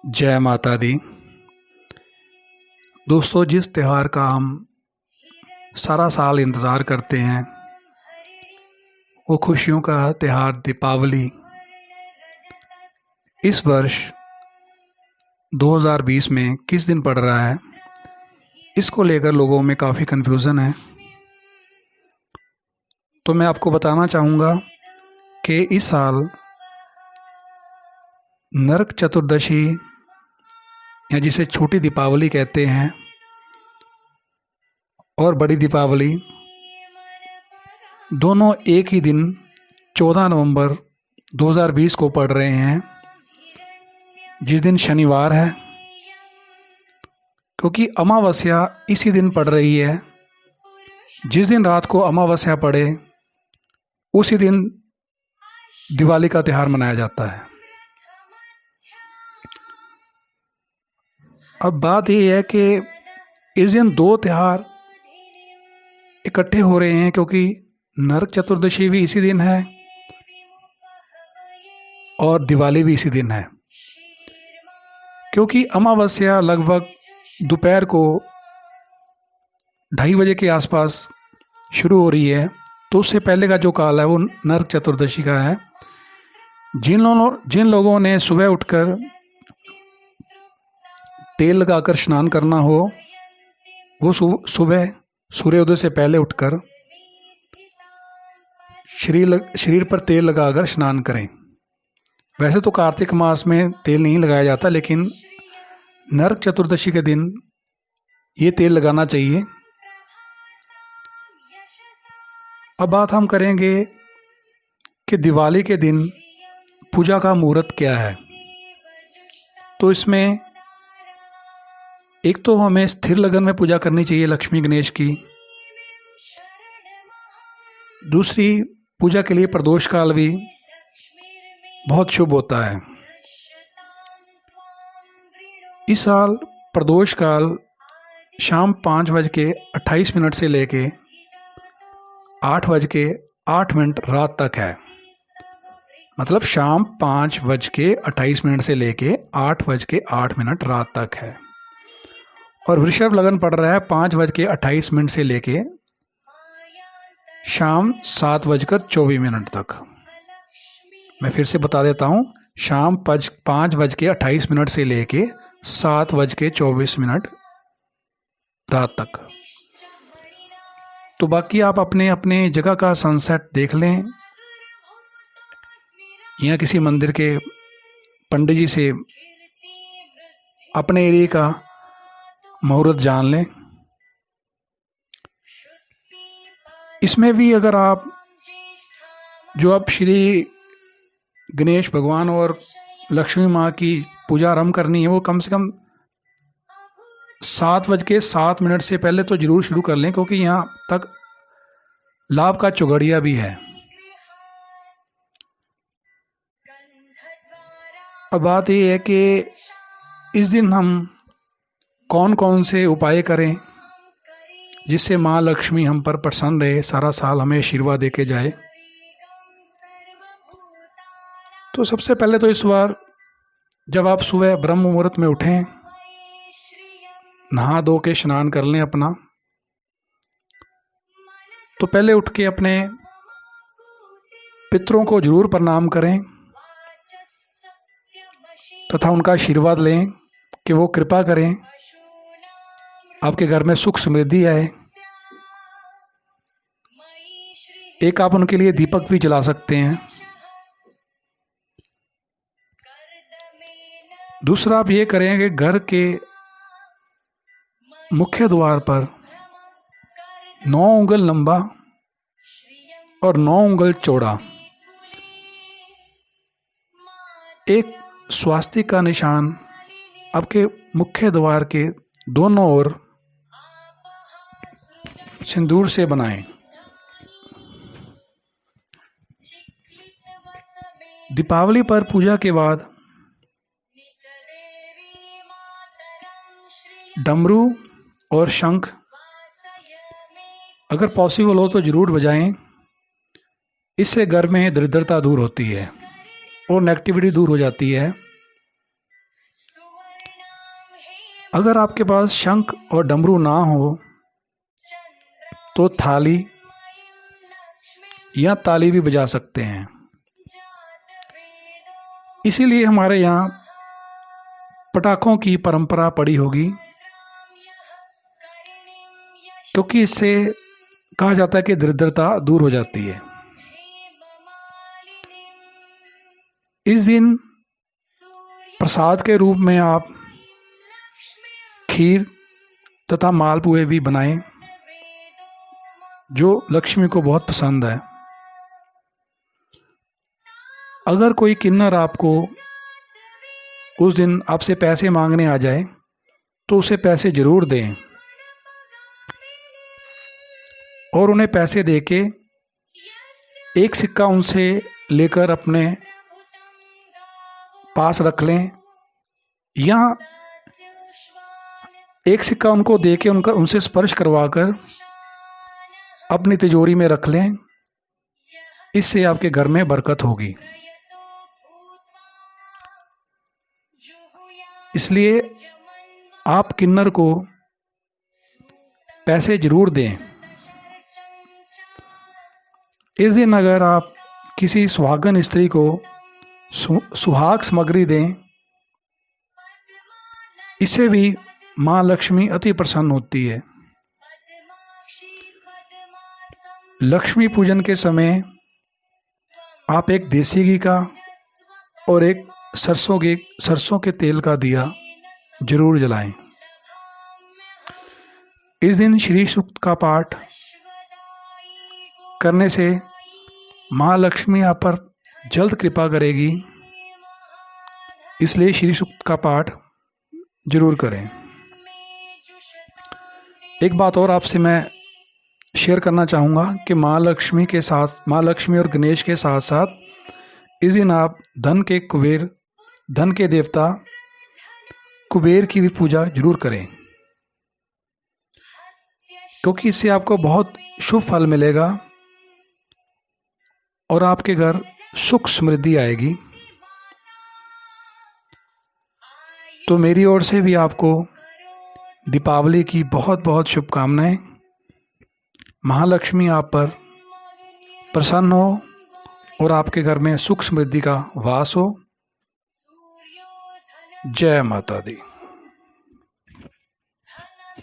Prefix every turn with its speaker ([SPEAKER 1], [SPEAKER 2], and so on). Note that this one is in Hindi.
[SPEAKER 1] जय माता दी। दोस्तों, जिस त्यौहार का हम सारा साल इंतज़ार करते हैं वो खुशियों का त्यौहार दीपावली इस वर्ष 2020 में किस दिन पड़ रहा है, इसको लेकर लोगों में काफ़ी कन्फ्यूज़न है। तो मैं आपको बताना चाहूँगा कि इस साल नरक चतुर्दशी या जिसे छोटी दीपावली कहते हैं और बड़ी दीपावली दोनों एक ही दिन 14 नवंबर 2020 को पड़ रहे हैं, जिस दिन शनिवार है। क्योंकि अमावस्या इसी दिन पड़ रही है, जिस दिन रात को अमावस्या पड़े उसी दिन दिवाली का त्यौहार मनाया जाता है। अब बात यह है कि इस दिन दो त्यौहार इकट्ठे हो रहे हैं, क्योंकि नरक चतुर्दशी भी इसी दिन है और दिवाली भी इसी दिन है। क्योंकि अमावस्या लगभग दोपहर को 2:30 बजे के आसपास शुरू हो रही है, तो उससे पहले का जो काल है वो नरक चतुर्दशी का है। जिन लोगों ने सुबह उठकर तेल लगाकर स्नान करना हो, वो सुबह सूर्योदय से पहले उठकर शरीर पर तेल लगाकर स्नान करें। वैसे तो कार्तिक मास में तेल नहीं लगाया जाता, लेकिन नरक चतुर्दशी के दिन ये तेल लगाना चाहिए। अब बात हम करेंगे कि दिवाली के दिन पूजा का मुहूर्त क्या है। तो इसमें एक तो हमें स्थिर लगन में पूजा करनी चाहिए लक्ष्मी गणेश की। दूसरी, पूजा के लिए प्रदोष काल भी बहुत शुभ होता है। इस साल प्रदोष काल शाम 5:28 से लेके 8:08 रात तक है। मतलब शाम 5:28 से लेके 8:08 रात तक है। और वृषभ लगन पड़ रहा है 5:28 से लेके शाम 7:24 तक। मैं फिर से बता देता हूँ, शाम 5:28 से लेके 7:24 रात तक। तो बाकी आप अपने अपने जगह का सनसेट देख लें, या किसी मंदिर के पंडित जी से अपने एरिया का मुहूर्त जान लें। इसमें भी अगर आप श्री गणेश भगवान और लक्ष्मी माँ की पूजा आरंभ करनी है, वो कम से कम 7:07 से पहले तो जरूर शुरू कर लें, क्योंकि यहाँ तक लाभ का चौघड़िया भी है। अब बात ये है कि इस दिन हम कौन कौन से उपाय करें जिससे माँ लक्ष्मी हम पर प्रसन्न रहे, सारा साल हमें आशीर्वाद देके जाए। तो सबसे पहले तो इस बार जब आप सुबह ब्रह्म मुहूर्त में उठें, नहा धो के स्नान कर लें अपना, तो पहले उठ के अपने पितरों को जरूर प्रणाम करें तथा उनका आशीर्वाद लें कि वो कृपा करें, आपके घर में सुख समृद्धि आए। एक आप उनके लिए दीपक भी जला सकते हैं। दूसरा आप ये करें कि घर के मुख्य द्वार पर 9 उंगल लंबा और 9 उंगल चौड़ा एक स्वास्तिक का निशान आपके मुख्य द्वार के दोनों ओर सिंदूर से बनाएं। दीपावली पर पूजा के बाद डमरू और शंख अगर पॉसिबल हो तो जरूर बजाएं। इससे घर में दरिद्रता दूर होती है और नेगेटिविटी दूर हो जाती है। अगर आपके पास शंख और डमरू ना हो तो थाली या ताली भी बजा सकते हैं। इसीलिए हमारे यहाँ पटाखों की परंपरा पड़ी होगी, क्योंकि इससे कहा जाता है कि दरिद्रता दूर हो जाती है। इस दिन प्रसाद के रूप में आप खीर तथा मालपुए भी बनाएं, जो लक्ष्मी को बहुत पसंद है। अगर कोई किन्नर आपको उस दिन आपसे पैसे मांगने आ जाए तो उसे पैसे जरूर दें और उन्हें पैसे देके एक सिक्का उनसे लेकर अपने पास रख लें, या एक सिक्का उनको देके उनसे स्पर्श करवाकर अपनी तिजोरी में रख लें। इससे आपके घर में बरकत होगी। इसलिए आप किन्नर को पैसे जरूर दें। इस दिन अगर आप किसी सुहागन स्त्री को सुहाग सामग्री दें, इससे भी माँ लक्ष्मी अति प्रसन्न होती है। लक्ष्मी पूजन के समय आप एक देसी घी का और एक सरसों के तेल का दिया जरूर जलाएं। इस दिन श्री सूक्त का पाठ करने से माँ लक्ष्मी आप पर जल्द कृपा करेगी, इसलिए श्री सूक्त का पाठ जरूर करें। एक बात और आपसे मैं शेयर करना चाहूँगा कि माँ लक्ष्मी और गणेश के साथ साथ इस दिन आप धन के देवता कुबेर की भी पूजा जरूर करें, क्योंकि इससे आपको बहुत शुभ फल मिलेगा और आपके घर सुख समृद्धि आएगी। तो मेरी ओर से भी आपको दीपावली की बहुत बहुत शुभकामनाएं। महालक्ष्मी आप पर प्रसन्न हो और आपके घर में सुख समृद्धि का वास हो। जय माता दी।